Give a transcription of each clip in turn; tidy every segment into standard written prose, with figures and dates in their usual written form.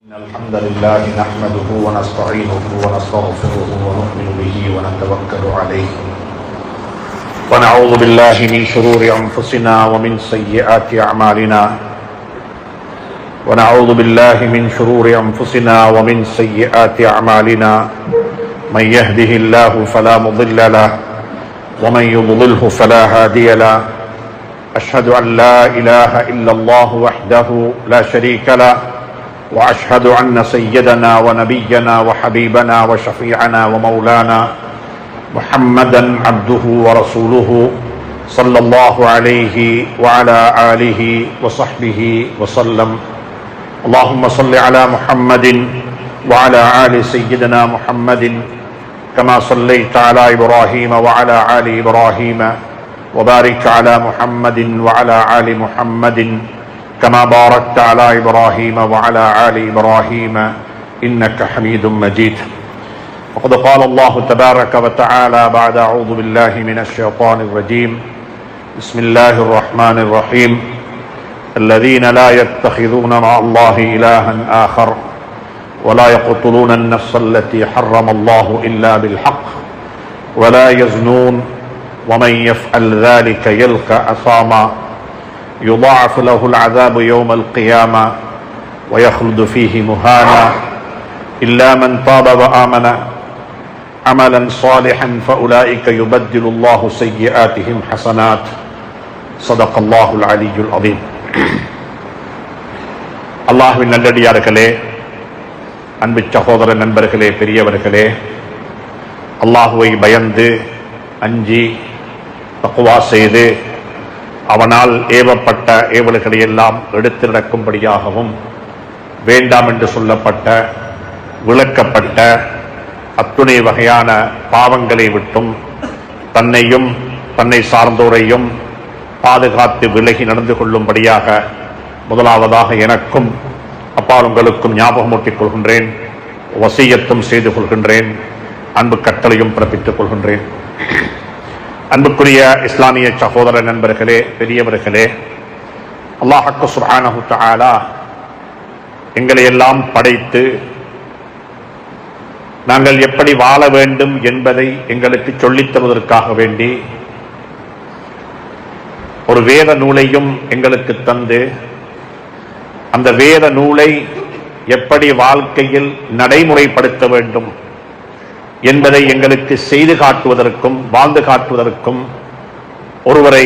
الحمد لله نحمده ونستعينه ونستغفره ونؤمن به ونتوكل عليه ونعوذ بالله من شرور أنفسنا ومن سيئات أعمالنا من يهده الله فلا مضل له ومن يضلله فلا هادي له أشهد أن لا إله إلا الله وحده لا شريك له وأشهد أن سيدنا ونبينا وحبيبنا وشفيعنا ومولانا محمدا عبده ورسوله صلى الله عليه وعلى آله وصحبه وسلم. اللهم صل على محمد وعلى آل سيدنا محمد كما صليت على إبراهيم وعلى آل إبراهيم وبارك على محمد وعلى آل محمد كما باركت على إبراهيم وعلى آل إبراهيم إنك حميد مجيد. وقد قال الله تبارك وتعالى بعد أعوذ بالله من الشيطان الرجيم بسم الله الرحمن الرحيم الذين لا يتخذون مع الله إلها آخر ولا يقتلون النفس التي حرم الله إلا بالحق ولا يزنون ومن يفعل ذلك يلقى أثاما يضاعف له العذاب يوم القيامة ويخلد فيه مهانا إلا من تاب وآمن عملا صالحا فأولئك يبدل الله سيئاتهم حسنات. صدق الله العلي العظيم. அல்லாஹ்வின் நல்லடியார்களே, அன்பு சகோதர நண்பர்களே, பெரியவர்களே, அல்லாஹுவை பயந்து அஞ்சி தக்வா செய்து அவனால் ஏவப்பட்ட ஏவல்களை எல்லாம் எடுத்து நடக்கும்படியாகவும் வேண்டாம் என்று சொல்லப்பட்ட விளக்கப்பட்ட அத்துணை வகையான பாவங்களை விட்டும் தன்னையும் தன்னை சார்ந்தோரையும் பாதுகாத்து விலகி நடந்து கொள்ளும்படியாக முதலாவதாக எனக்கும் அப்பால் உங்களுக்கும் ஞாபகமூட்டிக் கொள்கின்றேன், வசியத்தும் செய்து கொள்கின்றேன், அன்பு கட்டளையும் பிறப்பித்துக் கொள்கின்றேன். அன்புக்குரிய இஸ்லாமிய சகோதர நண்பர்களே, பெரியவர்களே, அல்லாஹ் சுப்ஹானஹு தஆலா எங்களை எல்லாம் படைத்து நாங்கள் எப்படி வாழ வேண்டும் என்பதை எங்களுக்கு சொல்லித் தருவதற்காக வேண்டி ஒரு வேத நூலையும் எங்களுக்கு தந்து அந்த வேத நூலை எப்படி வாழ்க்கையில் நடைமுறைப்படுத்த வேண்டும் என்பதை எங்களுக்கு செய்து காட்டுவதற்கும் வாழ்ந்து காட்டுவதற்கும் ஒருவரை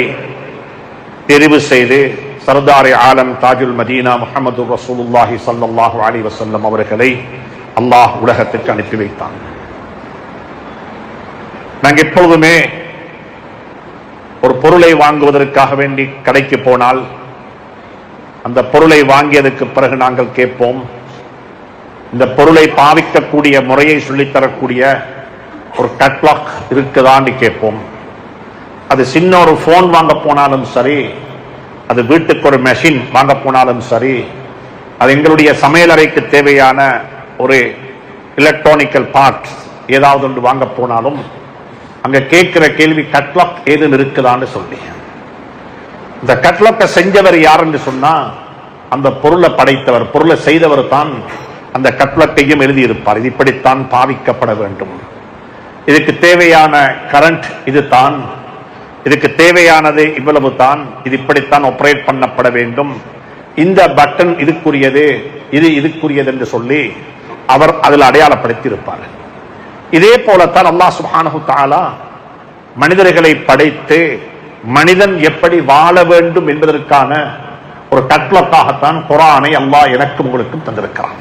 தெரிவு செய்து சர்தாரே ஆலம் தாஜுல் மதீனா முஹம்மது ரசூலுல்லாஹி ஸல்லல்லாஹு அலைஹி வஸல்லம் அவர்களை அல்லாஹ் உலகத்திற்கு அனுப்பி வைத்தான். நாங்கள் எப்பொழுதுமே ஒரு பொருளை வாங்குவதற்காக வேண்டி கடைக்கு போனால் அந்த பொருளை வாங்கியதுக்கு பிறகு நாங்கள் கேட்போம், இந்த பொருளை பாவிக்கக்கூடிய முறையை சொல்லித்தரக்கூடிய ஒரு கேட்லாக் இருக்குதான்னு கேட்போம். அது சின்ன ஒரு போன் வாங்க போனாலும் சரி, அது வீட்டுக்கு ஒரு மெஷின் வாங்க போனாலும் சரி, அது எங்களுடைய சமையலறைக்கு தேவையான ஒரு எலக்ட்ரானிக்கல் பார்ட்ஸ் ஏதாவது ஒன்று வாங்க போனாலும் அங்க கேட்கிற கேள்வி கேட்லாக் ஏதுன்னு இருக்குதான்னு சொல்லி. இந்த கேட்லாக்கை செஞ்சவர் யாருன்னு சொன்னா அந்த பொருளை படைத்தவர், பொருளை செய்தவர் தான் அந்த கட்லக்கையும் எழுதியிருப்பார். இது இப்படித்தான் பாவிக்கப்பட வேண்டும், இதுக்கு தேவையான கரண்ட் இது தான், இதுக்கு தேவையானது இவ்வளவு தான், இது இப்படித்தான் ஆபரேட் பண்ணப்பட வேண்டும், இந்த பட்டன் இதுக்குரியது, இது இதுக்குரியது என்று சொல்லி அவர் அதில் அடையாளப்படுத்தி இருப்பார். இதே போலத்தான் அல்லாஹ் சுப்ஹானஹு தஆலா மனிதர்களை படைத்து மனிதன் எப்படி வாழ வேண்டும் என்பதற்கான ஒரு கட்லக்காகத்தான் குர்ஆனை அல்லாஹ் எனக்கும் உங்களுக்கும் தந்திருக்கிறான்.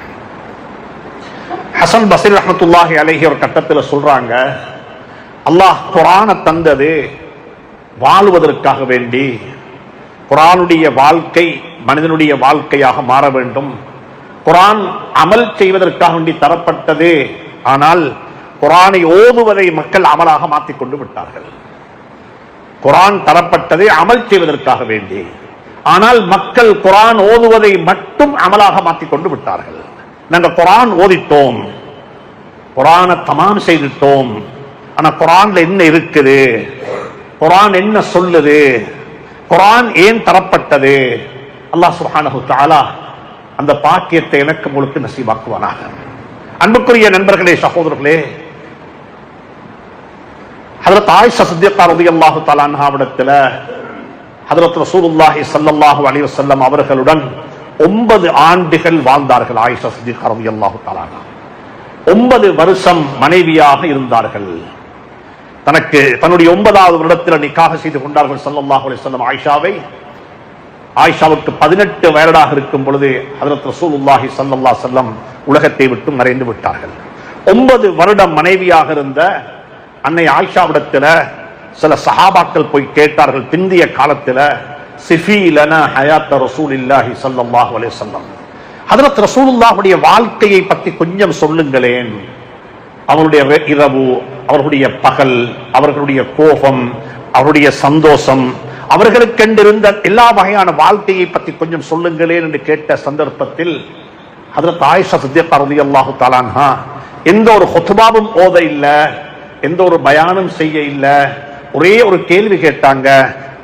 ஹசன் பஸ்ரி ரஹ்மத்துல்லாஹி அலைஹி ஒரு கட்டத்தில் சொல்றாங்க, அல்லாஹ் குர்ஆனை தந்தது வாழ்வதற்காக வேண்டி, குர்ஆனுடைய வாழ்க்கை மனிதனுடைய வாழ்க்கையாக மாற வேண்டும், குர்ஆன் அமல் செய்வதற்காக வேண்டி தரப்பட்டது. ஆனால் குர்ஆனை ஓதுவதை மக்கள் அமலாக மாற்றிக் கொண்டு விட்டார்கள். குர்ஆன் தரப்பட்டது அமல் செய்வதற்காக வேண்டி, ஆனால் மக்கள் குர்ஆன் ஓதுவதை மட்டும் அமலாக மாற்றிக் கொண்டு விட்டார்கள். நாங்கள் குர்ஆன் ஓதிட்டோம், குர்ஆனை தமாம் செய்துட்டோம், ஆனா குர்ஆன்ல என்ன இருக்குது, குர்ஆன் என்ன சொல்லுது, குர்ஆன் ஏன் தரப்பட்டது? அல்லாஹ் சுப்ஹானஹு தஆலா அந்த பாக்கியத்தை எனக்கு உங்களுக்கு நசீபாக்குவானாக. அன்புக்குரிய நண்பர்களே, சகோதரர்களே, ஹஜ்ரத் ஆயிஷா சித்திகா ரலியல்லாஹு தஆலா அன்ஹாவிடத்துல ஹஜ்ரத் ரசூலுல்லாஹி ஸல்லல்லாஹு அலைஹி வஸல்லம் அவர்களுடன் 9 ஆண்டுகள் வாழ்ந்தார்கள். ஆயிஷா சித்திகா ரலியல்லாஹு தஆலா 9 வருஷம் மனைவியாக இருந்தார்கள். தன்னுடைய 9வது வருடத்தில் நிக்காஹ் செய்து கொண்டார்கள் ஸல்லல்லாஹு அலைஹி வஸல்லம் ஆயிஷாவை. ஆயிஷாவுக்கு 18 வயதாக இருக்கும் பொழுது ஹஜ்ரத் ரசூலுல்லாஹி ஸல்லல்லாஹு அலைஹி வஸல்லம் உலகத்தை விட்டு மறைந்து விட்டார்கள். 9 வருடம் மனைவியாக இருந்த அன்னை ஆயிஷாவிடத்துல சில சஹாபாக்கள் போய் கேட்டார்கள், பிந்திய காலத்துல சிஃபி லனா ஹயாத்த ரசூலில்லாஹி ஸல்லல்லாஹு அலைஹி வஸல்லம், ஹஜ்ரத் ரசூலுல்லாஹுடைய வாழ்க்கையை பற்றி கொஞ்சம் சொல்லுங்களேன். அவருடைய இரவு, அவர்களுடைய பகல், அவர்களுடைய கோபம், அவருடைய சந்தோஷம், அவர்களுக்கென்றிருந்த எல்லா வகையான வாழ்க்கையை பற்றி கொஞ்சம் சொல்லுங்களேன் என்று கேட்ட சந்தர்ப்பத்தில் ஹஜ்ரத் ஆயிஷா சித்திகா ரலியல்லாஹு தஆலா அன்ஹா எந்த ஒரு ஹுத்பாவும் ஓத இல்ல, எந்த ஒரு பயானும் செய்ய இல்ல, ஒரே ஒரு கேள்வி கேட்டாங்க,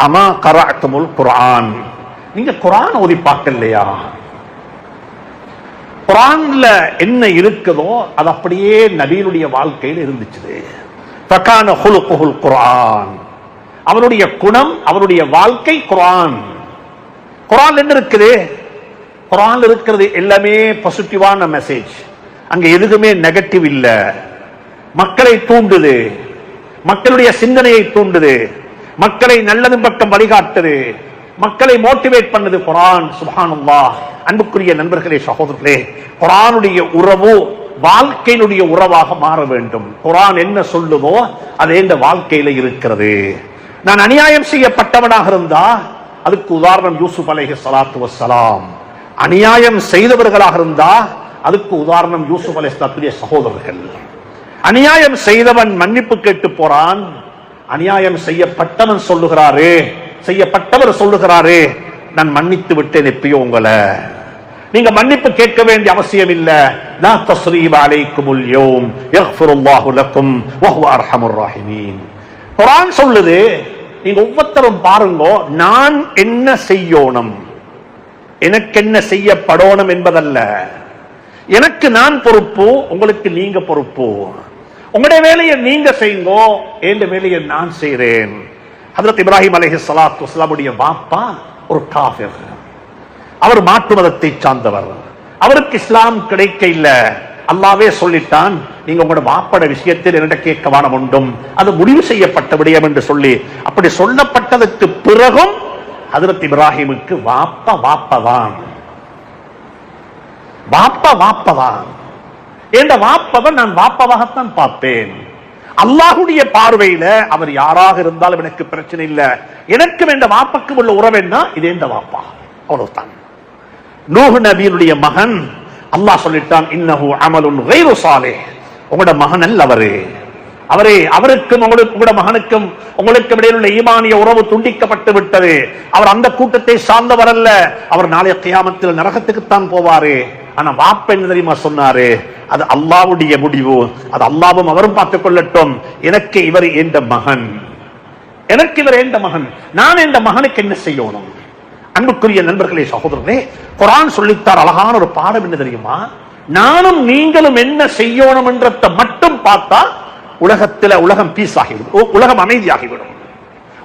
அமா கரஅத்துமுல் குர்ஆன், நீங்க குர்ஆன் ஓதி பார்க்கலையா? குர்ஆன்ல என்ன இருக்குதோ அது அப்படியே நபியினுடைய வாழ்க்கையில் இருந்துச்சு. ஃபகான ஹுலுகுல் குர்ஆன், அவருடைய குணம், அவருடைய வாழ்க்கை குர்ஆன். குர்ஆன் என்ன இருக்குது? குர்ஆன் இருக்கிறது எல்லாமே பாசிட்டிவான மெசேஜ். அங்க எதுவுமே நெகட்டிவ் இல்ல. மக்களை தூண்டுது, மக்களுடைய சிந்தனையை தூண்டுது, மக்களை நல்லது பக்கம் வழிகாட்டுது, மக்களை மோட்டிவேட் பண்ணுது குர்ஆன். சுப்ஹானல்லாஹ். அன்புக்குரிய நண்பர்களே, சகோதரர்களே, குர்ஆனுடைய உறவு வாழ்க்கையினுடைய உறவாக மாற வேண்டும். குர்ஆன் என்ன சொல்லுதோ அது இந்த வாழ்க்கையில இருக்கிறது. நான் அநியாயம் செய்யப்பட்டவனாக இருந்தா அதுக்கு உதாரணம் யூசுப் அலைஹிஸ்ஸலாத்து வஸ்ஸலாம். அநியாயம் செய்தவர்களாக இருந்தா அதுக்கு உதாரணம் யூசுப் அலைஹிஸ்ஸலாத்துடைய சகோதரர்கள். அநியாயம் செய்தவன் மன்னிப்பு கேட்டு போறான், அநியாயம் செய்யப்பட்டவன் சொல்லுகிறாரு, செய்யப்பட்டவர் சொல்லுகிறாரு, நான் மன்னித்து விட்டேன் எப்பயோ உங்களை, நீங்க மன்னிப்பு கேட்க வேண்டிய அவசியம் இல்ல. லா தஸ்ரீப அலைக்குமுல் யௌம் யக்ஃபிருல்லாஹு லக்கும் வஹுவ அர்ஹமுர் ராஹிமீன். குர்ஆன் சொல்லுது, நீங்க ஒவ்வொருத்தரும் பாருங்க, நான் என்ன செய்யணும், எனக்கு என்ன செய்யப்படணும் என்பதல்ல. எனக்கு நான் பொறுப்பு, உங்களுக்கு நீங்க பொறுப்பு. உங்களுடைய வேலையை நீங்க செய்யுங்க, என் வேலையை நான் செய்றேன். ஹஜ்ரத் இப்ராஹிம் அலைஹிஸ்ஸலாத்து வஸ்ஸலாமுடைய வாப்பா ஒரு காஃபிர், அவர் மாற்று மதத்தை சார்ந்தவர், அவருக்கு இஸ்லாம் கிடைக்க இல்ல. அல்லாஹ்வே சொல்லிட்டான், நீங்க உங்களோட வாப்பட விஷயத்தில் என்னிடம் கேட்க வானம் உண்டும், அது முடிவு செய்யப்பட்ட விடயம் என்று சொல்லி, அப்படி சொல்லப்பட்டதற்கு பிறகும் ஹஜ்ரத் இப்ராஹிமுக்கு வாப்பா வாப்பதான், வாப்பா வாப்பதான். என்ற வாப்பவன் நான் வாப்பவாகத்தான் பார்ப்பேன். அல்லாஹுடைய பார்வையில அவர் யாராக இருந்தாலும் எனக்கு பிரச்சனை இல்ல. எனக்கும் என்ற வாப்பக்கும் உள்ள உறவு என்ன, இது எந்த வாப்பா, அவ்வளவுதான். நூஹ் நபியினுடைய மகன், அல்லாஹ் சொல்லிட்டான், இன்னஹு அமலுன் கைரு சாலிஹ், உங்களோட மகன் அல்ல அவரே, அவருக்கும் உங்களோட மகனுக்கும் உங்களுக்கும் இடையில் உள்ள ஈமானிய உறவு துண்டிக்கப்பட்டு விட்டது. அவர் அந்த கூட்டத்தை சார்ந்தவர் அல்ல, அவர் நாளைய கியாமத்தில் நரகத்துக்குத்தான் போவாரு. ஆனா வாப்ப என்ன தெரியுமா சொன்னாரு, அது அல்லாஹ்வுடைய முடிவு, அது அல்லாஹ்வும் அவரும் பார்த்துக் கொள்ளட்டும். எனக்கு இவர் என்ற மகன், எனக்கு இவர் என்ற மகன், நான் என்ற மகனுக்கு என்ன செய்யணும்? அன்புக்குரிய நண்பர்களே, சகோதரர்களே, குர்ஆன் சொல்லித்தார் அழகான ஒரு பாடம் என்ன தெரியுமா? நானும் நீங்களும் என்ன செய்யணும் என்றத மட்டும் பார்த்தா உலகம் பீஸ் ஆகிவிடும், உலகம் அமைதியாகிவிடும்,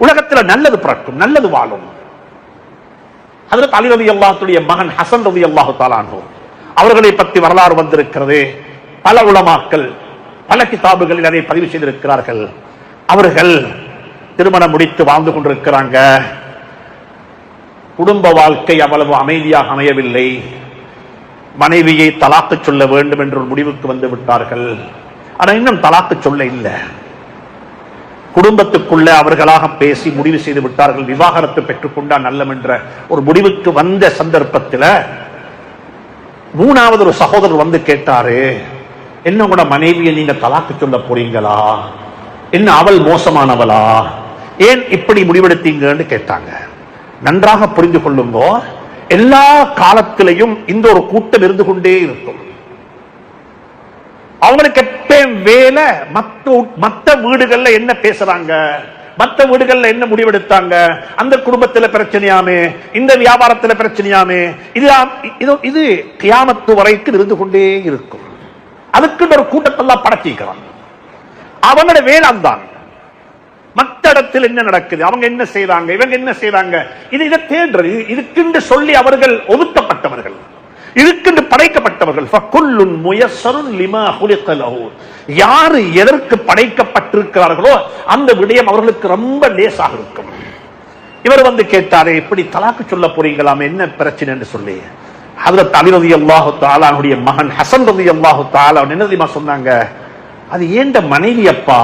உலகத்தில் நல்லது பிறக்கும், நல்லது வாழும். ஹஜ்ரத் அலி ரலியல்லாஹுடைய மகன் ஹசன் ரலியல்லாஹு தஆலா அன்ஹு, அவர்களை பற்றி வரலாறு வந்திருக்கிறது. பல உலமாக்கள் பல கிதாபுகளில் அதை பதிவு செய்திருக்கிறார்கள். அவர்கள் திருமணம் முடித்து வாழ்ந்து கொண்டிருக்கிறாங்க. குடும்ப வாழ்க்கை அவ்வளவு அமைதியாக அமையவில்லை. மனைவியை தலாக்கு சொல்ல வேண்டும் என்ற ஒரு முடிவுக்கு வந்து விட்டார்கள். ஆனால் இன்னும் தலாக்கு சொல்ல இல்லை. குடும்பத்துக்குள்ள அவர்களாக பேசி முடிவு செய்து விட்டார்கள், விவாகரத்து பெற்றுக்கொண்டா நல்லம் என்ற ஒரு முடிவுக்கு வந்த சந்தர்ப்பத்தில் மூணாவது ஒரு சகோதரர் வந்து கேட்டாரு, என்ன உங்களோட மனைவியை நீங்க தலாக்கு சொல்ல போறீங்களா? என்ன அவள் மோசமானவளா? ஏன் இப்படி முடிவெடுத்தீங்கன்னு கேட்டாங்க. நன்றாக புரிந்து கொள்ளுங்க, எல்லா காலத்திலையும் இந்த ஒரு கூட்டம் இருந்து கொண்டே இருக்கும். அவங்களுக்கு எப்பயும் வேலை, மற்ற வீடுகள்ல என்ன பேசுறாங்க, மற்ற வீடுகள்ல என்ன முடிவெடுத்தாங்க, அந்த குடும்பத்துல பிரச்சனையாமே, இந்த வியாபாரத்துல பிரச்சனையாமே, இது கியாமத்து வரைக்கும் இருந்து கொண்டே இருக்கும். அதுக்கு ஒரு கூட்டத்தெல்லாம் படைச்சிக்கிறான். அவங்களோட வேளாண் தான். மற்ற இடத்தில் என்ன நடக்குது, அவங்க என்ன செய்றாங்க, இவங்க என்ன செய்றாங்க, இதை தேடுறது. இதுக்கு சொல்லி அவர்கள் ஒதுக்கப்பட்டவர்கள், இதுக்கு படைக்கப்பட்டவர்கள். யாரு எதற்கு படைக்கப்பட்டிருக்கிறார்களோ அந்த விடயம் அவர்களுக்கு ரொம்ப லேசாக இருக்கும். இவர் வந்து கேட்டாரே, இப்படி தலாக்கு சொல்ல போறீங்களாம், என்ன பிரச்சனை என்று சொல்லி ஹஜ்ரத் அலி ரலியல்லாஹு தஆலா அவருடைய மகன் ஹசன் ரலியல்லாஹு தஆலா என்ன தெரியுமா சொன்னாங்க, அது ஏண்ட மனைவி அப்பா,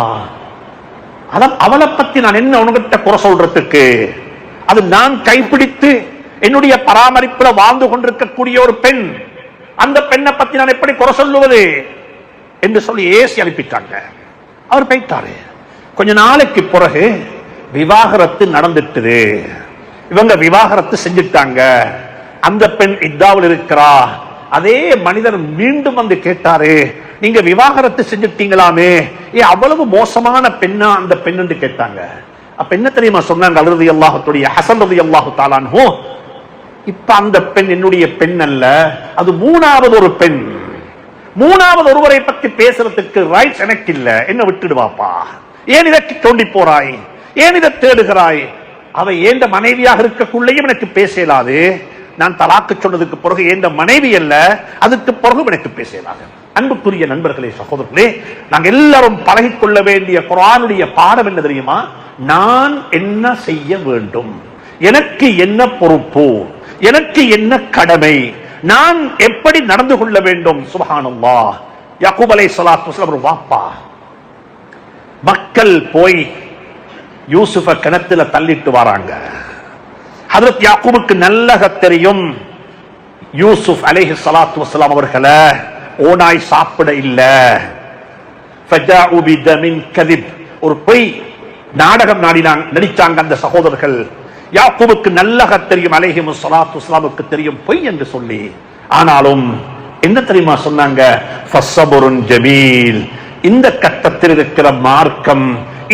அவளை பத்தி நான் என்ன உனக்கிட்ட குறை சொல்றதுக்கு, அது நான் கைப்பிடித்து என்னுடைய பராமரிப்புல வாழ்ந்து கொண்டிருக்கக்கூடிய ஒரு பெண், அந்த பெண்ணை பத்தி நான் எப்படி குறை சொல்லுவது என்று சொல்லி ஏசி அனுப்பிட்டாங்க. அவர் போயிட்டாரு. கொஞ்ச நாளைக்கு பிறகு விவாகரத்து நடந்துட்டு, இவங்க விவாகரத்து செஞ்சுட்டாங்க. அந்த பெண் இத்தாவில் இருக்கிறா. அதே மனிதர் மீண்டும் வந்து கேட்டாரு, நீங்க விவாகரத்து செஞ்சுட்டீங்களாமே, அவ்வளவு மோசமான பெண்ணா அந்த பெண் என்று கேட்டாங்க. அப்ப என்ன தெரியுமா சொன்னாங்க, அலி ரலியல்லாஹுடைய ஹசன் ரலியல்லாஹு தஆலா அன்ஹு, இப்ப அந்த பெண் என்னுடைய பெண் அல்ல, அது மூணாவது ஒரு பெண். மூணாவது ஒருவரை பத்தி பேசுறதுக்கு ரைட்ஸ் எனக்கு இல்ல, என்ன விட்டுடுவாப்பா, ஏன் இதற்கு தோண்டி போறாய், ஏன் இதை தேடுகிறாய், அவ ஏண்ட மனைவியாக இருக்கக்குள்ளேயும் எனக்கு பேசலாது, நான் தலாக்கு சொன்னதுக்கு பிறகு ஏண்ட மனைவி அல்ல, அதுக்கு பிறகு எனக்கு பேசலாது. அன்புக்குரிய நண்பர்களே, சகோதரர்களே, நாங்க எல்லாரும் பழகிக்கொள்ள வேண்டிய குர்ஆனுடைய பாடம் என்ன தெரியுமா, நான் என்ன செய்ய வேண்டும், எனக்கு என்ன பொறுப்பு, எனக்கு என்ன கடமை, நான் எப்படி நடந்து கொள்ள வேண்டும். சுப்ஹானல்லாஹ். யாக்கூப் அலைஹிஸ்ஸலாத்து வஸலாம் ஒரு வாப்பா, மக்கள் போய் யூசுஃப கிணத்துல தள்ளிட்டு வராங்க. ஹஜ்ரத் யாக்கூபுக்கு நல்லக தெரியும், யூசுப் அலைஹிஸ்ஸலாத்து வஸலாம் அவர்களை ஓனாய் சாப்பிட இல்ல. ஃபஜாஉ பிதமின் கதிப், ஒரு பொய் நாடகம் நடிச்சாங்க அந்த சகோதரர்கள். யாக்கூபுக்கு நல்லக தெரியும், அலைஹிஸ்ஸலாத்து வஸலாமுக்கு தெரியும் பொய் என்று சொல்லி. ஆனாலும் என்ன தெரியுமா சொன்னாங்க, ஃபஸ்ஸபுருன் ஜமீல், இந்த கட்டத்தில் இருக்கிற மார்க்கம்,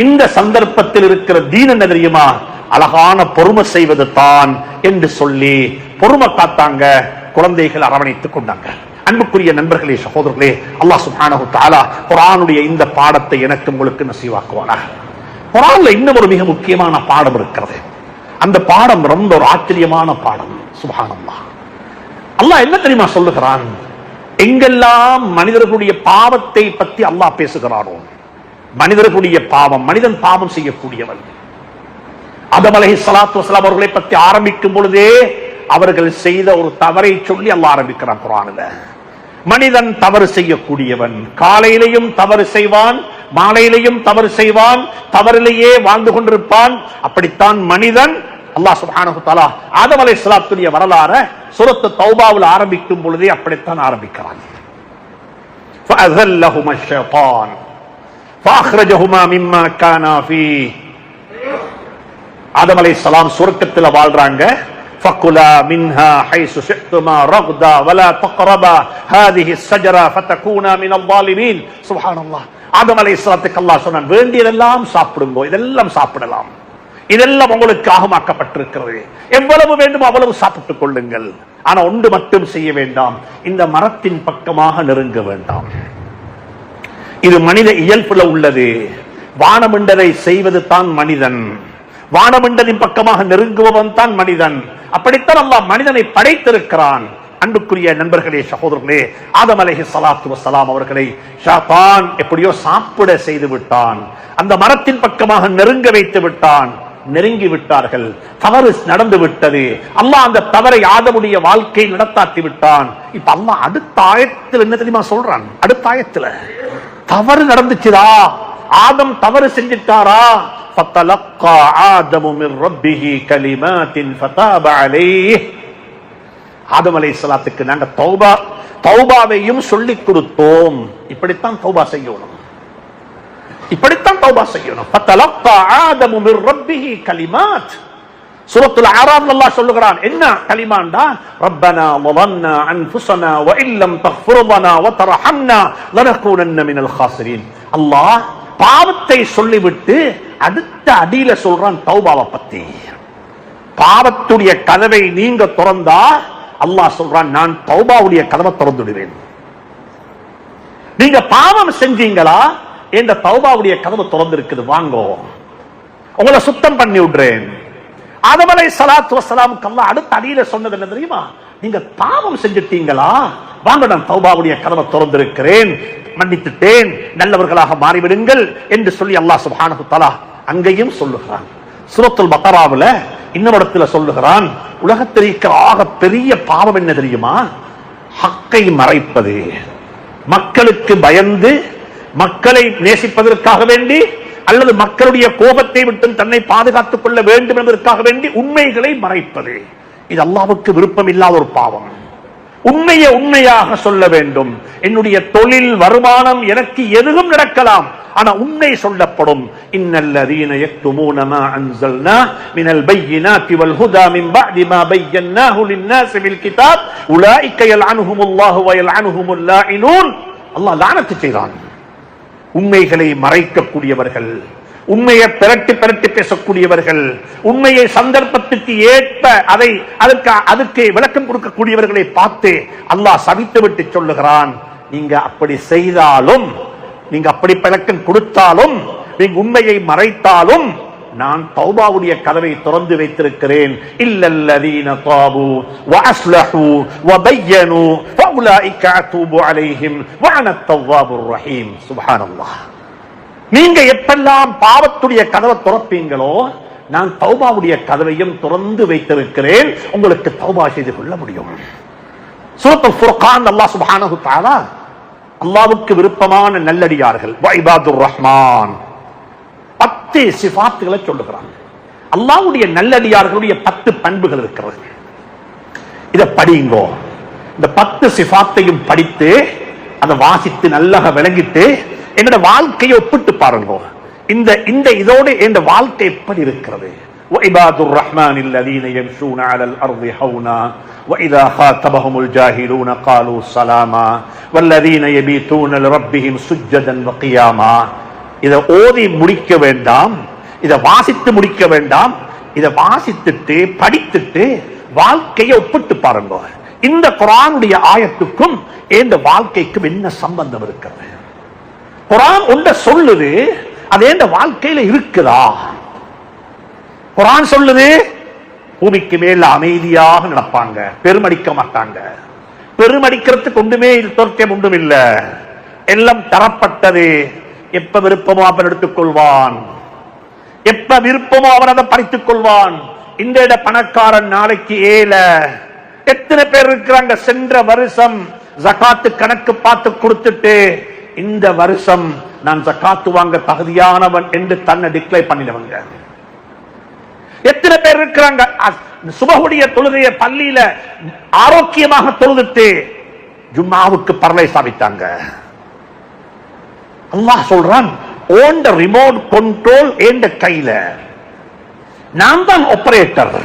இந்த சந்தர்ப்பத்தில் இருக்கிற தீன் என்ன தெரியுமா, அழகான பொறுமை செய்வது தான் என்று சொல்லி பொறுமை காத்தாங்க. குழந்தைகள் அரவணைத்துக் கொண்டாங்க. அன்புக்குரிய நண்பர்களே, சகோதரர்களே, அல்லாஹ் சுப்ஹானஹு தஆலா குர்ஆனுடைய இந்த பாடத்தை எனக்கு உங்களுக்கு நசீவாக்குவானாக. குர்ஆன்ல இன்னும் ஒரு மிக முக்கியமான பாடம் இருக்கிறது. அந்த பாடம் ரொம்ப ஒரு ஆச்சரியமான பாடம். சுப்ஹானல்லாஹ். அல்லாஹ் என்ன தெரியுமா சொல்லுகிறான், எங்கெல்லாம் மனிதர்களுடைய பாவத்தை பற்றி அல்லாஹ் பேசுகிறானோ, மனிதர்களுடைய பாவம், மனிதன் பாவம் செய்யக்கூடியவன். ஆதம் அலைஹிஸ்ஸலாத்து வஸலாம் அவர்களை பற்றி ஆரம்பிக்கும் பொழுதே அவர்கள் செய்த ஒரு தவறை சொல்லி அல்லாஹ் ஆரம்பிக்கிறான் குர்ஆனில். மனிதன் தவறு செய்யக்கூடியவன், காலையிலையும் தவறு செய்வான், மாலையிலையும் தவறு செய்வான், தவறிலேயே வாழ்ந்து கொண்டிருப்பான். அப்படித்தான் மனிதன். அல்லாஹ் சுப்ஹானஹு தஆலா ஆதம் அலைஹிஸ்ஸலாத்துடைய வரலாறு சூரத்து தௌபாவில் ஆரம்பிக்கும் பொழுதே அப்படித்தான் ஆரம்பிக்கிறான். فَأَذَلَّهُمَا الشَّيْطَانُ فَأَخْرَجَهُمَا مِمَّا كَانَا فِيهِ. ஆதம் அலைஹிஸ்ஸலாம் சொர்க்கத்தில் வாழ்றாங்க. فَكُلَا مِنْهَا حَيْثُ شِئْتُمَا رَغْدًا وَلَا تَقْرَبَا هَذِهِ الشَّجَرَةَ فَتَكُونَا مِنَ الظَّالِمِينَ. சுப்ஹானல்லாஹ். ஆதம் அலைஹிஸ்ஸலாத்துக்கு அல்லாஹ் சொன்னான், வேண்டியதெல்லாம் சாப்பிடுங்க, இதெல்லாம் சாப்பிடலாம், இதெல்லாம் உங்களுக்கு ஆகமாக்கப்பட்டிருக்கிறது, எவ்வளவு வேண்டுமோ அவ்வளவு சாப்பிட்டுக் கொள்ளுங்கள், ஆனா ஒன்று மட்டும் செய்ய வேண்டாம், இந்த மரத்தின் பக்கமாக நெருங்க வேண்டாம். இது மனித இயல்புல உள்ளது. வானமண்டதை செய்வது தான் மனிதன், வானமண்டதின் பக்கமாக நெருங்குபவன் தான் மனிதன். அப்படித்தான் அல்லாஹ் மனிதனை படைத்திருக்கிறான். அன்புக்குரிய நண்பர்களே, சகோதரர்களே, ஆதம் அலைஹிஸ்ஸலாத்து வஸ்ஸலாம் அவர்களை ஷைத்தான் எப்படியோ சாப்பிட செய்து விட்டான், அந்த மரத்தின் பக்கமாக நெருங்க வைத்து விட்டான். நெருங்கி விட்டார்கள், தவறு நடந்து விட்டது. அல்லாஹ் அந்த தவறை ஆதமுடைய வாழ்க்கை நடத்தாட்டி விட்டான். இப்ப அல்லாஹ் அடுத்த ஆயத்தில் என்ன தெரியுமா சொல்றான், அடுத்த ஆயத்துல தவறு நடந்துச்சுதா, ஆதம் தவறு செஞ்சிட்டாரா, فَتَلَقَّى آدَمُ مِنْ رَبِّهِ كَلِمَاتٍ فَتَابَ عَلَيْهِ. ஆதம் அலைஹிஸ்ஸலாத்துக்கு நாங்க தௌபாவையும் சொல்லிக் கொடுத்தோம். இப்படித்தான் தௌபா செய்யணும், இப்படித்தான் தௌபா செய்யணும். فَتَلَقَّى آدَمُ مِنْ رَبِّهِ كَلِمَاتٍ. சூரத்துல் அராஃப்ல அல்லாஹ் சொல்லுகிறான், என்ன கலிமாண்டா, ரப்பனா ظلمنا انفسنا وان لم تغفر لنا وترحمنا لنكونن من الخاسرين. அல்லாஹ் பாவத்தை சொல்லிவிட்டு அடுத்த அடியில சொல்றான் தௌபாவை பத்தி. பாவத்துடைய கதவை நீங்க திறந்தா அல்லாஹ் சொல்றான், நான் தௌபாவுடைய கதவை திறந்துடுவேன். நீங்க பாவம் செஞ்சீங்களா, என்ற தௌபாவுடைய கதவு திறந்து இருக்குது, வாங்கோ, உங்களை சுத்தம் பண்ணி விடுறேன். ஆதம் அலைஹிஸ்ஸலாத்து வஸ்ஸலாமுக்கு அல்லாஹ் அடுத்த அடியில சொன்னது என்ன தெரியுமா? நீங்க பாவம் செஞ்சிட்டீங்களா, வாங்க, நான் தௌபாவுடைய கதவை திறந்திருக்கிறேன், மன்னித்துட்டேன், நல்லவர்களாக மாறிவிடுங்கள் என்று சொல்லி அல்லாஹ் சுப்ஹானஹு வ தஆலா அங்கேயும் சொல்லுகிறான். சூரத்துல் பக்ராவுல இன்னொரு இடத்துல சொல்லுகிறான், உலகத்தில் இருக்கிற ஆக பெரிய பாவம் என்ன தெரியுமா? ஹக்கை மறைப்பது. மக்களுக்கு பயந்து, மக்களை நேசிப்பதற்காக வேண்டி, அல்லது மக்களுடைய கோபத்தை விட்டு தன்னை பாதுகாத்துக் கொள்ள வேண்டும் என்பதற்காக வேண்டி உண்மைகளை மறைப்பது. இது அல்லாஹ்வுக்கு விருப்பம் இல்லாத ஒரு பாவம். உண்மையை உண்மையாக சொல்ல வேண்டும். என்னுடைய தொழில், வருமானம், எனக்கு எதுவும் நடக்கலாம், ஆனா உண்மை சொல்லப்படும். இன்னல்லதீன யக்துமூன மா அன்ஸல்னா மினல் பையினாத்தி வல் ஹுதா மின் பஅதி மா பையன்னாஹு லின்னாஸி பில் கிதாப் உலாயிக யல்அனுஹுமுல்லாஹு வ யல்அனுஹுமுல் லாயினூன். அல்லாஹ் லானத்து செய்றான். உண்மைகளை மறைக்கக்கூடியவர்கள், உண்மையை பிரட்டி பிரட்டி பேசக்கூடியவர்கள், உண்மையை சந்தர்ப்பத்துக்கு ஏற்ப அதற்கு விளக்கம் கொடுக்கக்கூடியவர்களை பார்த்து அல்லாஹ் சபித்து விட்டு சொல்லுகிறான், நீங்க அப்படி செய்தாலும், நீங்க அப்படி விளக்கம் கொடுத்தாலும், நீங்க உண்மையை மறைத்தாலும் நான் தௌபாவுடைய கதவை திறந்து வைத்திருக்கிறேன். இல்லல்லதீன தாபு வ அஸ்லஹு வ பய்யனு ஃபஉலாயிக அத்தூபு அலைஹிம் வ அன தவ்வாபுர் ரஹீம். சுப்ஹானல்லாஹ். நீங்க எப்பெல்லாம் பாவத்துடைய கதவை திறப்பீங்களோ, நான் தௌபாவுடைய கதவையும் திறந்து வைத்திருக்கிறேன், உங்களுக்கு தௌபா செய்து கொள்ள முடியும். சூரத்துல் ஃபுர்கான் அல்லாஹ் சுப்ஹானஹு வ தஆலா அல்லாஹ்வுக்கு விருப்பமான நல்லடியார்கள் வ இபாதுர் ரஹ்மான் 10 சிஃபாத்துகளை சொல்லுகிறான். அல்லாஹ்வுடைய நல்லடியார்களுடைய 10 பண்புகள் இருக்கிறது. இதை படிங்கோ. இந்த 10 சிஃபாத்தையும் படித்து அதை வாசித்து நல்லா விளங்கிட்டு என்னோட வாழ்க்கையை ஒப்பிட்டு பாருங்க. இந்த இதோடு என் வாழ்க்கை எப்படி இருக்கிறது? وَعِبَادُ الرَّحْمَنِ الَّذِينَ يَمْشُونَ عَلَى الْأَرْضِ هَوْنًا وَإِذَا خَاطَبَهُمُ الْجَاهِلُونَ قَالُوا سَلَامًا وَالَّذِينَ يَبِيتُونَ لِرَبِّهِمْ سُجَّدًا وَقِيَامًا. இதை ஓதி முடிக்க வேண்டாம், இதை வாசித்து முடிக்க வேண்டாம், இதை வாசித்துட்டு படித்துட்டு வாழ்க்கையை ஒப்பிட்டு பாருங்க. இந்த குர்ஆனுடைய ஆயத்துக்கும் இந்த வாழ்க்கைக்கும் என்ன சம்பந்தம் இருக்கிறது? குர்ஆன் ஒன்றை சொல்லுது, அது இந்த வாழ்க்கையில இருக்குதா? குர்ஆன் சொல்லுது, பூமிக்கு மேல அமைதியாக நடப்பாங்க, பெருமடிக்க மாட்டாங்க. பெருமடிக்கிறதுக்கு ஒன்றுமே தோற்றம் ஒன்றும் இல்ல, எல்லாம் தரப்பட்டது. எப்ப விருப்பமோ அவன் எடுத்துக் கொள்வான், எப்ப விருப்பமோ அவன் அதை பறித்துக் கொள்வான். இந்த பணக்காரன் நாளைக்கு ஏழை. எத்தனை பேர் இருக்கிறாங்க சென்ற வருஷம் ஜகாத்து கணக்கு பார்த்து கொடுத்துட்டு இந்த வருஷம் நான் ஜகாத்து வாங்க தகுதியானவன் என்று தன்னை டிக்ளேர் பண்ணினவங்க எத்தனை பேர் இருக்கிறாங்க? சுபஹுடைய தொழுகைய பள்ளியில ஆரோக்கியமாக தொழுதுட்டு ஜும்மாவுக்கு பரலை சாவித்தாங்க. அல்லாஹ் சொல்றான், ஓண்ட ரிமோட் கண்ட்ரோல் என்ற கையில, நான் தான் ஆபரேட்டர்.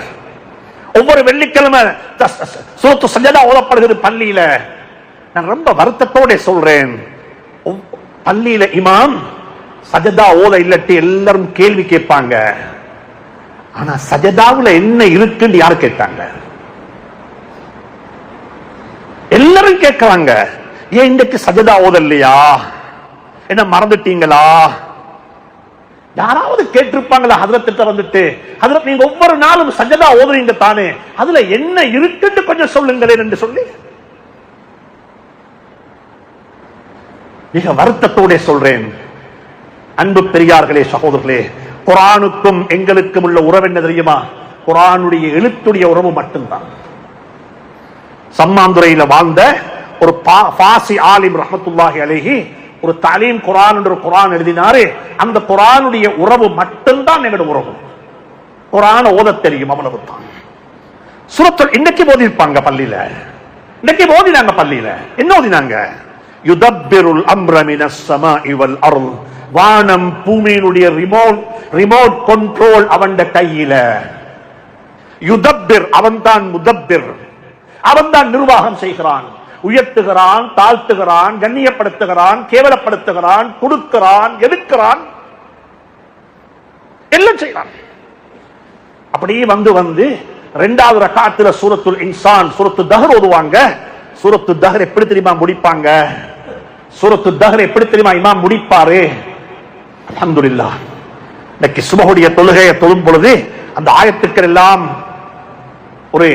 ஒவ்வொரு வெள்ளிக்கிழமை சூரத்து சஜதா ஓதப்படுகிறது பள்ளியில. நான் ரொம்ப வருத்தத்தோட சொல்றேன், பள்ளியில இமாம் சஜதா ஓத இல்லட்டி எல்லாரும் கேள்வி கேட்பாங்க. ஆனா சஜதாவுல என்ன இருக்குன்னு யாரு கேட்டாங்க? எல்லாரும் கேட்கிறாங்க, ஏன் இன்றைக்கு சஜதா ஓத இல்லையா, என்ன மறந்துட்டீங்களா? யாராவது கேட்டிருப்பாங்களா ஹஜ்ரத் வந்துட்டு, ஹஜ்ரத் நீங்க ஒவ்வொரு நாளும் சஜதா ஓதுறீங்க தானே, அதுல என்ன இருக்குன்னு கொஞ்சம் சொல்லுங்களேன் என்று சொல்லி மிக வருத்தத்தோட சொல்றேன். அன்பு பெரியார்களே, சகோதரர்களே, குர்ஆனுக்கும் எங்களுக்கும் உள்ள உறவு என்ன தெரியுமா? குர்ஆனுடைய எழுத்துடைய உறவு மட்டும்தான். சம்மாந்துறையில வாழ்ந்த ஒரு பாசி ஆலிம் ரஹ்மத்துல்லாஹி அலைஹி ஒரு தலீம் குர்ஆன் என்ற குர்ஆன் எழுதினாரு. அந்த குர்ஆனுடைய உறவு மட்டும்தான் எங்களோட உறவு. குர்ஆன் ஓத தெரியும், அவ்வளவுதான். சூரத்துல் இன்னைக்கு ஓதிருப்பாங்க பள்ளியில, இன்னைக்கு ஓதினாங்க பள்ளியில. என்ன ஓதினாங்க? யுதப்பிருல் அம்ர மினஸ் ஸமாஇ வல் அர்த். வானம் பூமியினுடைய ரிமோட் கண்ட்ரோல் அவன் கையில. யுதப்பிர், அவன்தான் முதப்பிர், அவன்தான் நிர்வாகம் செய்கிறான். உயர்த்துகிறான், தாழ்த்துகிறான், கண்ணியப்படுத்துகிறான், கேவலப்படுத்துகிறான், கொடுக்கிறான், எடுக்கிறான், எல்லாம் செய்யறான். அப்படியே வந்து இரண்டாவது ரக்காத்துல சூரத்துல் இன்சான், சூரத்து தஹர் ஓதுவாங்க. சூரத்து தஹர் எப்படி தெரியுமா முடிப்பாங்க? சூரத்து தஹர் எப்படி தெரியுமா இமாம் முடிப்பாரு? அல்ஹம்துலில்லாஹ், இன்னைக்கு சுபஹுடைய தொழுகையை தொழும் பொழுது அந்த ஆயத்துக்கள் எல்லாம் ஒரு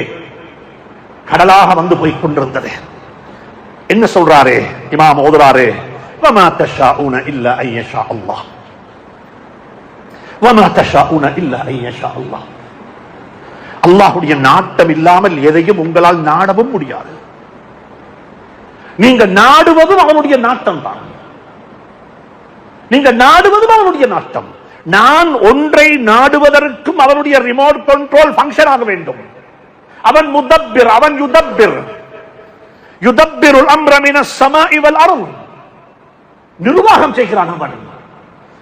கடலாக வந்து போய் கொண்டிருந்தது. என்ன சொல்றாரு இமாம்? ஓதுறாரு, வமா தஷாஊன இல்லா ஐயஷா அல்லாஹ், வமா தஷாஊன இல்லா ஐயஷா அல்லாஹ். அல்லாஹ்வுடைய நாட்டம் இல்லாமல் எதையும் உங்களால் நாடவும் முடியாது. நீங்க நாடுவதும் அவனுடைய நாட்டம் தான். நீங்க நாடுவதும் அவனுடைய நாட்டம். நான் ஒன்றை நாடுவதற்கும் அவனுடைய ரிமோட் கண்ட்ரோல் ஃபங்க்ஷன் ஆக வேண்டும். அவன் முதப்பிர், அவன் யுதப்பிர், யுதப்பிருல் அம்ர மினஸ் ஸமாஇ வல் அர்ض், நிர்வாகம் செய்கிறான் அவன்.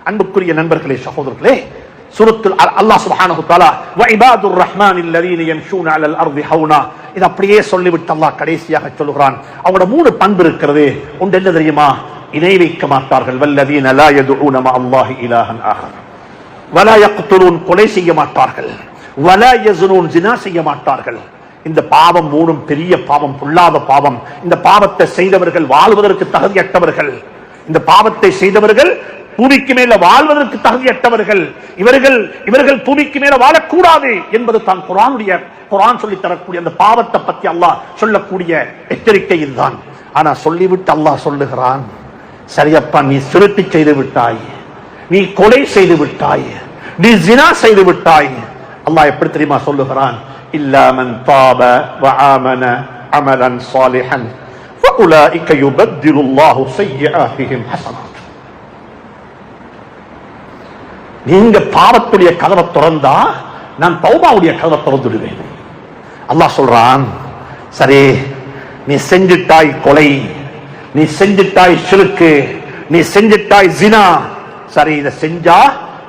அன்புக்குரிய நண்பர்களே, சகோதரர்களே, சூரத்துல் அல்லாஹ் சுப்ஹானஹு வ தஆலா வ இபாதுர் ரஹ்மானில் லதீன யம்ஷூன அலல் அர்தி ஹௌனா, இது அப்படியே சொல்லிவிட்டு அல்லாஹ் கடைசியாக சொல்கிறான், அவங்களோட 3 பண்பு இருக்கிறது. ஒன்று என்ன தெரியுமா? இணை வைக்க மாட்டார்கள். வல்லதீன லா யதுஊன மஅ அல்லாஹி இலாஹன் ஆகர் வலா யக்துலூன், கொலை செய்ய மாட்டார்கள். வலா யஸ்னூன், ஜினா செய்ய மாட்டார்கள். இந்த பாவம் 3 பெரிய பாவம், பொல்லாத பாவம். இந்த பாவத்தை செய்தவர்கள் வாழ்வதற்கு தகுதியற்றவர்கள். இந்த பாவத்தை செய்தவர்கள் பூமிக்கு மேல வாழ்வதற்கு தகுதியற்றவர்கள். இவர்கள் பூமிக்கு மேல வாழக்கூடாது என்பது தான் குர்ஆன் சொல்லி தரக்கூடிய அந்த பாவத்தை பத்தி அல்லாஹ் சொல்லக்கூடிய எச்சரிக்கை இதுதான். ஆனா சொல்லிவிட்டு அல்லாஹ் சொல்லுகிறான், சரியப்பா, நீ திருட்டு செய்து விட்டாய், நீ கொலை செய்து விட்டாய், நீ ஜினா செய்து விட்டாய். அல்லாஹ் எப்படி தெரியுமா சொல்லுகிறான்? இல்லா மன் தாப வ ஆமன அமலன் சாலிஹன் ஃபஉலாயிக யுபத்திலுல்லாஹு ஸய்யிஆத்திஹிம் ஹஸனாத். நீங்க பாவத்துடைய கதவை திறந்தா நான் தௌபாவுடைய கதவை திறந்துடுவேன். அல்லாஹ் சொல்றான், சரி, நீ செஞ்சிட்டாய் கொலை, நீ செஞ்சிட்டாய் ஷிர்க், நீ செஞ்சிட்டாய் ஜினா, சரி, இதை செஞ்சா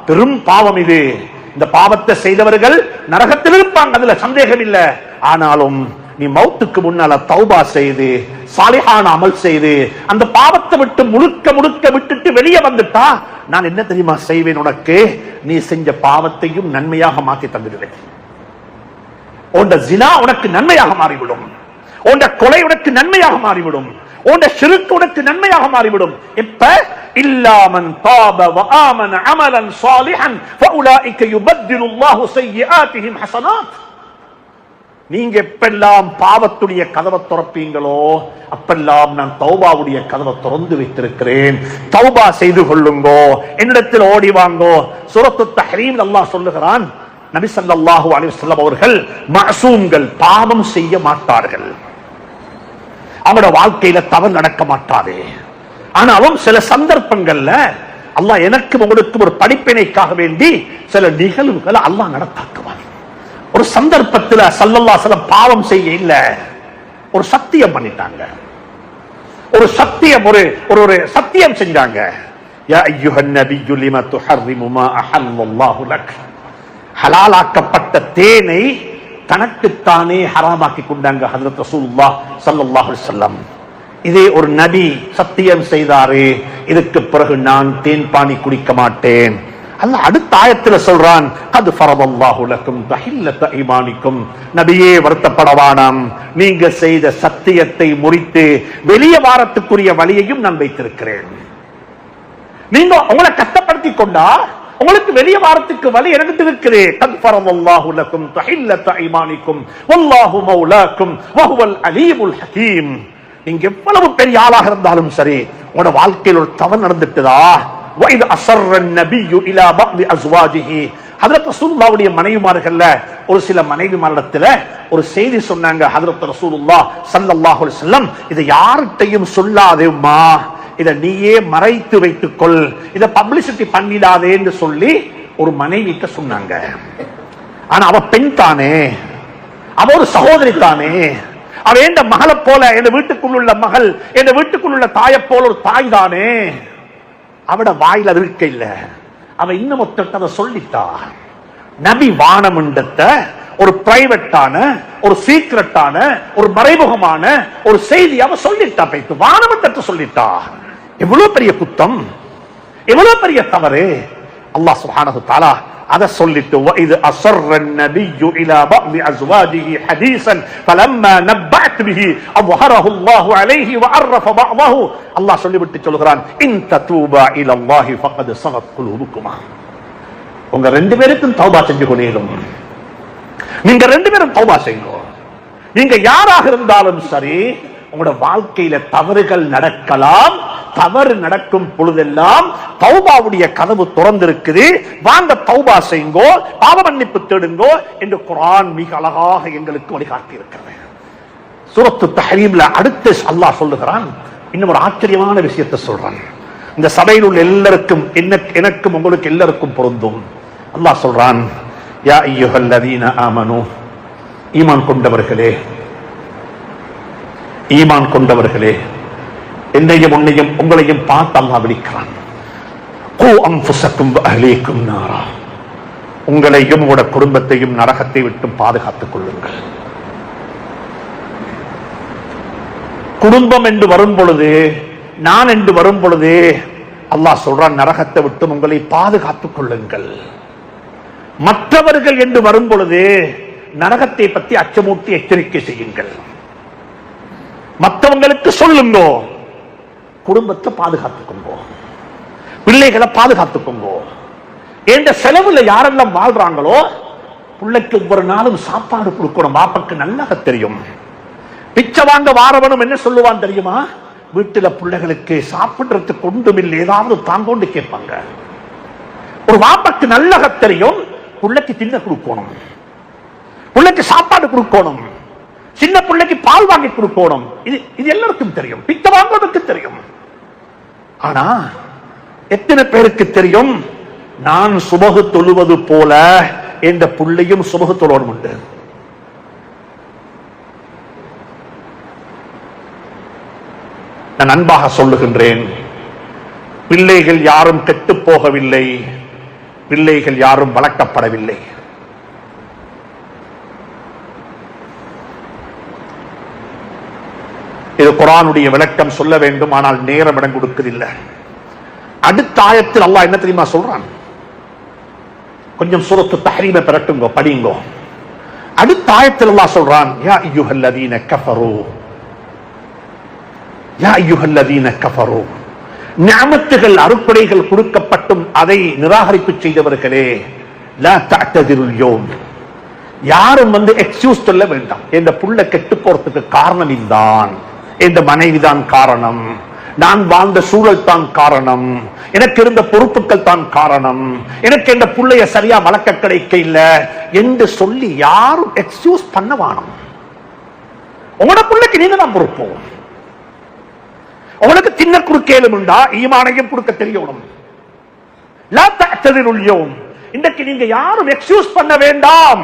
பெரும் பாவம் இது. இந்த பாவத்தை செய்தவர்கள் நரகத்தில் இருப்பாங்க, அதுல சந்தேகம் இல்ல. ஆனாலும் நீ மௌத்துக்கு முன்னால தௌபா செய்து சாலிஹான அமல் செய்து அந்த பாவத்தை விட்டு முழுக்க விட்டுட்டு வெளியே வந்துட்டா நான் என்ன தெரியுமா செய்வேன்? உனக்கு நீ செஞ்ச பாவத்தையும் நன்மையாக மாற்றி தந்துடுவேன். உன்ட ஜினா உனக்கு நன்மையாக மாறிவிடும், உன்ட கொலை உனக்கு நன்மையாக மாறிவிடும், உன்ட ஷிர்க் உனக்கு நன்மையாக மாறிவிடும். எப்ப? இல்லா மன் தாப வ ஆமன அமலன் சாலிஹன் ஃபஉலாயிக யுபத்திலுல்லாஹு ஸய்யிஆத்திஹிம் ஹஸனாத். நீங்க எப்பெல்லாம் பாவத்துடைய கதவை திறப்பீங்களோ அப்பெல்லாம் நான் தௌபாவுடைய கதவை திறந்து வைத்திருக்கிறேன். தௌபா செய்து கொள்ளுங்கோ, என்னிடத்தில் ஓடி வாங்கோ. சூரத்து தஹ்ரீம் அல்லாஹ் சொல்லுகிறான், நபி ஸல்லல்லாஹு அலைஹி வஸல்லம் அவர்கள் மஅசூம்கள், பாவம் செய்ய மாட்டார்கள், அவங்களோட வாழ்க்கையில தவறு நடக்க மாட்டாது. ஆனாலும் சில சந்தர்ப்பங்கள்ல அல்லாஹ் எனக்கு உங்களுக்கு ஒரு படிப்பினைக்காக வேண்டி சில நிகழ்வுகளை அல்லாஹ் நடத்தாக்குவான். ஒரு சந்தர்ப்பத்தில் ஸல்லல்லாஹு அலைஹி வஸல்லம் பாவம் செய்ய இல்ல, ஒரு சத்தியம் பண்ணிட்டாங்க. ஒரு சத்தியம் ஒரு சத்தியம் செஞ்சாங்க. யா அய்யுஹன் நபிய்யு லிமா துஹர்ரிமு மா அஹல்லல்லாஹு லக். ஹலாலாக்கப்பட்ட தேனை தனக்குத்தானே ஹராமாக்கி கொண்டாங்க ஹஜ்ரத் ரசூலுல்லாஹ் ஸல்லல்லாஹு அலைஹி வஸல்லம். இதே ஒரு நபி சத்தியம் செய்தாரு, இதுக்கு பிறகு நான் தேன் பானி குடிக்க மாட்டேன். அல்லாஹ் அடுத்த ஆயத்துல சொல்றான், கத் ஃபரதல்லாஹு லக்கும் தஹில்லத ஈமானிக்கும். நபியே வருத்தப்படவானாம், நீங்க செய்த சத்தியத்தை முறித்து வெளியே வாரத்துக்குரிய வழியையும் நான் வைத்திருக்கிறேன். நீங்க உங்களை கஷ்டப்படுத்தி கொண்டா உங்களுக்கு வெளியே வாரத்துக்கு வழி எனக்கு இருக்கிறேன். கத் ஃபரதல்லாஹு லக்கும் தஹில்லத ஈமானிக்கும் வல்லாஹு மௌலாக்கும் வஹுவல் அலீமுல் ஹகீம். நீங்க எவ்வளவு பெரிய ஆளாக இருந்தாலும் சரி, உங்களோட வாழ்க்கையில் ஒரு தவறு நடந்துட்டதா, وَإِذْ أَسَرَّ النَّبِيُّ إِلَى بَعْضِ أَزْوَاجِهِ. ஹஜ்ரத் ரசூலுல்லாஹ்வுடைய மனைவிமார்கள்ல ஒரு சில மனைவிமாரிடத்துல ஒரு செய்தி சொன்னாங்க ஹஜ்ரத் ரசூலுல்லாஹ் ஸல்லல்லாஹு அலைஹி வஸல்லம், இதை யார்கிட்டையும் சொல்லாதேம்மா, இதை நீயே மறைத்து வைத்துக்கொள், இதை பப்ளிசிட்டி பண்ணிடாதேன்னு சொல்லி ஒரு மனைவிக்கு சொன்னாங்க. ஆனா அவ பெண் தானே, அவ ஒரு சகோதரி தானே, அவ எந்த மகளை போல, என் வீட்டுக்குள்ள மகள், என் வீட்டுக்குள்ள தாயை போல ஒரு தாய் தானே. அவட வாயில அது இருக்க இல்ல, அவ இன்னும் ஒருத்தட்ட அதை சொல்லிட்டா. நபி வானமண்டத்தை ஒரு பிரைவேட்டான, ஒரு சீக்ரெட்டான, ஒரு மறைமுகமான ஒரு செய்தி அவ சொல்லிட்டா, பைத்து வானவத்தை சொல்லிட்டா. எவ்வளவு பெரிய குத்தம், எவ்வளவு பெரிய தவறு. அல்லாஹ் சுப்ஹானஹு வ தஆலா அதை சொல்லிட்டு இது அஸர்ரன் நபியு இலா பஅதி அஸ்வாஜிஹி ஹதீஸன் ஃபலம்மா நபஅத் பிஹி அظهره الله عليه وعرف بعضه. அல்லாஹ் சொல்லிவிட்டு சொல்கிறான், இன் ததூபா இலல்லாஹி ஃபகத் ஸகத் குலூபுகுமா. உங்க ரெண்டு பேருக்கும் தௌபா செஞ்சு கொள்ளேரும். நீங்க ரெண்டு பேரும் தௌபா செய்யுங்க. நீங்க யாராக இருந்தாலும் சரி, உங்களோட வாழ்க்கையில தவறுகள் நடக்கலாம். தவறு நடக்கும் பொழுதெல்லாம் தௌபாவுடைய கதவு திறந்திருக்குது. வாங்க தௌபா செய்யுங்கோ, பாவ மன்னிப்பு தேடுங்கோ என்று குர்ஆன் மிக அழகாக எங்களுக்கு வழிகாட்டி இருக்கிறது. சூரத்து தஹ்ரீம்ல அடுத்து அல்லாஹ் சொல்லுகிறான், இன்னும் ஒரு ஆச்சரியமான விஷயத்தை சொல்றான். இந்த சபையில் உள்ள எல்லாருக்கும், எனக்கும் உங்களுக்கு எல்லாருக்கும் பொருந்தும். அல்லாஹ் சொல்றான், யா அய்யுஹல்லதீன ஆமனூ, ஈமான் கொண்டவர்களே, ஈமான் கொண்டவர்களே, என்னையும் உன்னையும் உங்களையும் பார்த்து அல்லாஹ் விളിக்கிறான். கூ அன்ஃபுஸக்கும் வ அஹ்லீக்கும் நாரா, உங்களையும் உங்களுடைய குடும்பத்தையும் நரகத்தை விட்டு பாதுகாத்துக் கொள்ளுங்கள். குடும்பம் என்று வரும் பொழுது, நான் என்று வரும் பொழுது அல்லாஹ் சொல்றான், நரகத்தை விட்டு உங்களை பாதுகாத்துக் கொள்ளுங்கள். மற்றவர்கள் என்று வரும் பொழுது நரகத்தை பற்றி அச்சமூட்டி எச்சரிக்கை செய்யுங்கள். மற்றவங்களுக்கு சொல்லுங்க, குடும்பத்தை பாதுகாத்துக்கோங்க, பிள்ளைகளை பாதுகாத்துக்கோங்க. என்ற செலவுல யாரெல்லாம் வாழ்றாங்களோ, பிள்ளைக்கு ஒவ்வொரு நாளும் சாப்பாடு கொடுக்கணும். பாப்பாக்கு நல்லா தெரியும். பிச்சை வாங்க வாரவனும் என்ன சொல்லுவான் தெரியுமா? வீட்டுல பிள்ளைகளுக்கு சாப்பிடுறதுக்கு ஒன்றும் இல்லை, ஏதாவது தாங்கொண்டு கேட்பாங்க. ஒரு வாப்பாக்கு நல்லா தெரியும், பிள்ளைக்கு தின்ன கொடுக்கணும், பிள்ளைக்கு சாப்பாடு கொடுக்கணும், சின்ன பிள்ளைக்கு பால் வாங்கி கொடுக்கணும். இது எல்லாருக்கும் தெரியும், பிச்சை வாங்குவதற்கு தெரியும். ஆனா எத்தனை பேருக்கு தெரியும், நான் சுபகு தொழுவது போல என்ற பிள்ளையும் சுபகு தொழணும் உண்டு. நான் அன்பாக சொல்லுகின்றேன், பிள்ளைகள் யாரும் கெட்டு போகவில்லை, பிள்ளைகள் யாரும் வளர்க்கப்படவில்லை. இது குர்ஆனுடைய விளக்கம் சொல்ல வேண்டும், ஆனால் நேரம் இடம் கொடுக்கவில்லை. அடுத்த ஆயத்தில் அல்லாஹ் என்ன தெரியுமா சொல்றான்? கொஞ்சம் சூரத்து தஹ்ரீமை பிரட்டுங்கோ, படிங்கோ. அடுத்த ஆயத்தில் அல்லாஹ் சொல்றான், யா அய்யுஹல்லதீன கஃபரு, யா அய்யுஹல்லதீன கஃபரு, நிஅமத்துகள் அருட்கொடைகள் கொடுக்கப்பட்டும் அதை நிராகரிப்பு செய்தவர்களே, லா தஅ்ததிருல் யௌம், யாரும் எக்ஸ்கியூஸ் சொல்ல வேண்டாம். என்ற புள்ள கெட்டு போறதுக்கு காரணம் இதுதான், என்ற மனைவிதான் காரணம், நான் வாழ்ந்த சூழல் தான் காரணம், எனக்கு இருந்த பொறுப்புகள் தான் காரணம், எனக்கு என்ற புள்ளைய சரியா வளர்க்க கிடைக்க இல்ல என்று சொல்லி யாரும் எக்ஸ்கியூஸ் பண்ண வேணும். உங்களோட புள்ளைக்கு நீங்க தான் பொறுப்பு. உங்களுக்கு தின்ன குறுக்கேலும் உண்டா, ஈமானையும் கொடுக்க தெரியணும். லா தஅ்ததிருல் யௌம், இன்றைக்கு நீங்க யாரும் எக்ஸ்கியூஸ் பண்ண வேண்டாம்.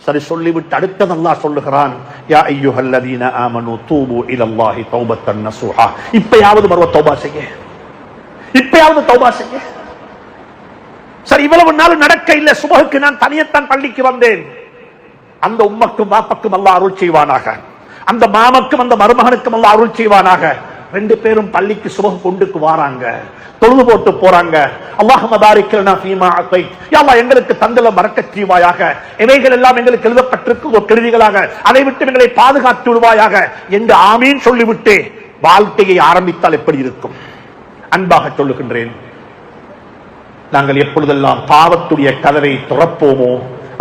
சரி சொல்லிவிட்டு அடுத்தது அல்லாஹ் சொல்லுகிறான், யா அய்யுஹல்லதீன ஆமனூ தூபு இலல்லாஹி தௌபத்தன் நஸூஹா. இப்பயாவது மறுவ தௌபா செய்ய, இப்பயாவது தௌபா செய்ய. சரி இவ்வளவு நாள் நடக்க இல்ல, சுபஹுக்கு நான் தனியத்தான் பள்ளிக்கு வந்தேன். அந்த உம்மக்கும் வாப்பக்கும் அல்லாஹ் அருள் செய்வானாக, அந்த மாமக்கும் அந்த மருமகனுக்கும் அல்லாஹ் அருள் செய்வானாக. ரெண்டு பேரும் பள்ளிக்கு சுபஹ் கொண்டுக்கு வாராங்க, தொழுது போட்டு போறாங்க. அல்லாஹும்ம பாரிக் லனா ஃபீமா அதைத், யா அல்லாஹ் எங்களுக்கு தந்தல பரக்கத் செய்வாயாக, இவைகள் எல்லாம் எங்களுக்கு எழுதப்பட்டிருக்கு ஒரு கெடுதிகளாக, அதை விட்டு எங்களை பாதுகாத்து விடுவாயாக என்று ஆமீன் சொல்லிவிட்டு வாழ்க்கையை ஆரம்பித்தால் எப்படி இருக்கும்? அன்பாக சொல்லுகின்றேன், நாங்கள் எப்பொழுதெல்லாம் பாவத்துடைய கதவை திறப்போமோ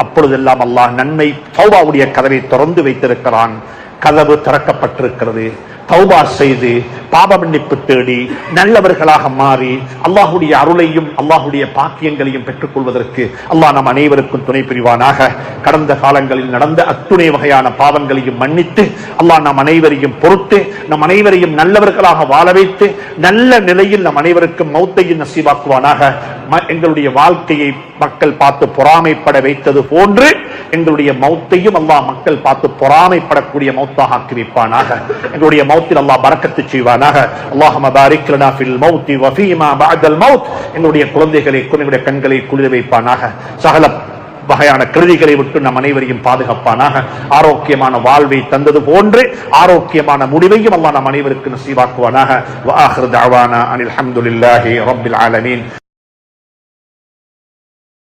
அப்பொழுதெல்லாம் அல்லாஹ் நன்மை தௌபாவுடைய கதவை திறந்து வைத்திருக்கிறான். கதவு திறக்கப்பட்டிருக்கிறது. தௌபா செய்து பாவ மன்னிப்பு தேடி நல்லவர்களாக மாறி அல்லாஹ்வுடைய அருளையும் அல்லாஹ்வுடைய பாக்கியங்களையும் பெற்றுக் கொள்வதற்கு அல்லாஹ் நம் அனைவருக்கும் துணை புரிவானாக. கடந்த காலங்களில் நடந்த அத்துணை வகையான பாவங்களையும் மன்னித்து அல்லாஹ் நம் அனைவரையும் பொறுத்து நம் அனைவரையும் நல்லவர்களாக வாழ வைத்து நல்ல நிலையில் நம் அனைவருக்கும் மௌத்தையும் நசீபாக்குவானாக. எங்களுடைய வாழ்க்கையை மக்கள் பார்த்து பொறாமைப்பட வைத்தது போன்று எங்களுடைய மௌத்தையும் அல்லாஹ் மக்கள் பார்த்து பொறாமைப்படக்கூடிய மௌத்தாக ஆக்கி வைப்பானாக. எங்களுடைய மௌத்தில் அல்லாஹ் பரக்கத்து செய்வானாக. அல்லாஹும்ம பாரிக் லனா ஃபில் மௌத்தி வ ஃபீமா பஅதல் மௌத். எங்களுடைய குழந்தைகளை எங்களுடைய கண்களை குளிர வைப்பானாக. சகல வகையான கிருதிகளை விட்டு நம் அனைவரையும் பாதுகாப்பானாக. ஆரோக்கியமான வாழ்வை தந்தது போன்று ஆரோக்கியமான முடிவையும் அல்லாஹ் நம் அனைவருக்கு நசீபாக்குவானாக. வ ஆகிரு தஅவானா அனில் ஹம்துலில்லாஹி ரப்பில் ஆலமீன்.